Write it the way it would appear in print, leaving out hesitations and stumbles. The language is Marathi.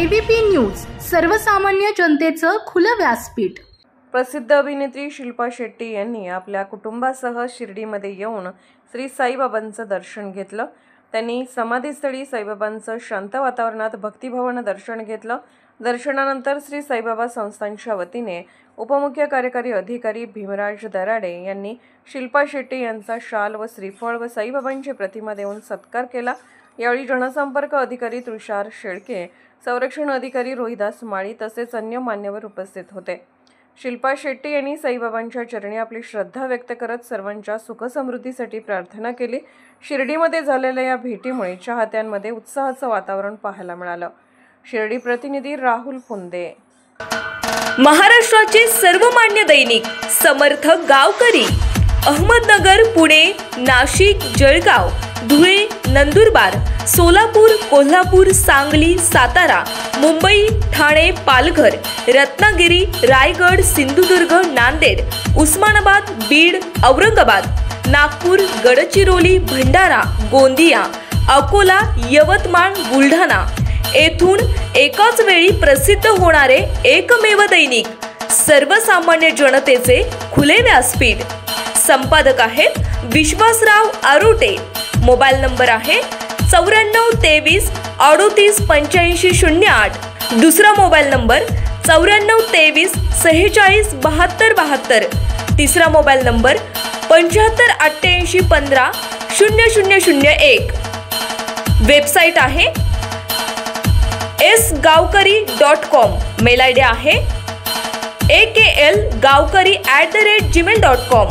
IVP न्यूज, सर्वसामान्य जनतेचं खुलं व्यासपीठ। प्रसिद्ध अभिनेत्री शिल्पा शेट्टी यांनी आपल्या कुटुंबासह शिर्डीमध्ये येऊन श्री साईबाबांचं दर्शन घेतलं। त्यांनी समाधीस्थळी साईबाबांचं शांत वातावरणात भक्तिभावानं दर्शन घेतलं। दर्शनानंतर श्री साईबाबा संस्थानच्या वतीने उपमुख्य कार्यकारी अधिकारी भीमराज दराडे यांनी शिल्पा शेट्टी यांचा शाल व श्रीफळ व साईबाबांची प्रतिमा देऊन सत्कार केला। यावेळी जनसंपर्क अधिकारी तुषार शेळके, संरक्षण अधिकारी रोहिदास माळी तसेच अन्य मान्यवर उपस्थित होते। शिल्पा शेट्टी यांनी साईबाबांच्या चरणी आपली श्रद्धा व्यक्त करत सर्वांच्या सुखसमृद्धीसाठी प्रार्थना केली। शिर्डीमध्ये झालेल्या या भेटीमुळे चाहत्यांमध्ये उत्साहाचं वातावरण पाहायला मिळालं। शिर्डी प्रतिनिधी राहुल फुंदे। महाराष्ट्राचे सर्वमान्य दैनिक समर्थ गावकरी, अहमदनगर, पुणे, नाशिक, जळगाव, धुळे, नंदुरबार, सोलापूर, कोल्हापूर, सांगली, सातारा, मुंबई, ठाणे, पालघर, रत्नागिरी, रायगड, सिंधुदुर्ग, नांदेड, उस्मानाबाद, बीड, औरंगाबाद, नागपूर, गडचिरोली, भंडारा, गोंदिया, अकोला, यवतमाळ, बुलढाणा येथून एकाच वेळी प्रसिद्ध होणारे एकमेव दैनिक सर्वसामान्य जनतेचे खुले व्यासपीठ। संपादक आहेत विश्वासराव आरोटे। मोबाईल नंबर आहे 9423 38 85 08। दुसरा मोबाईल नंबर 9423 46 72 72। तिसरा मोबाईल नंबर 75 88 15 0001। वेबसाईट आहे sgavkari.com। मेल आयडी आहे aklgavkari@gmail.com।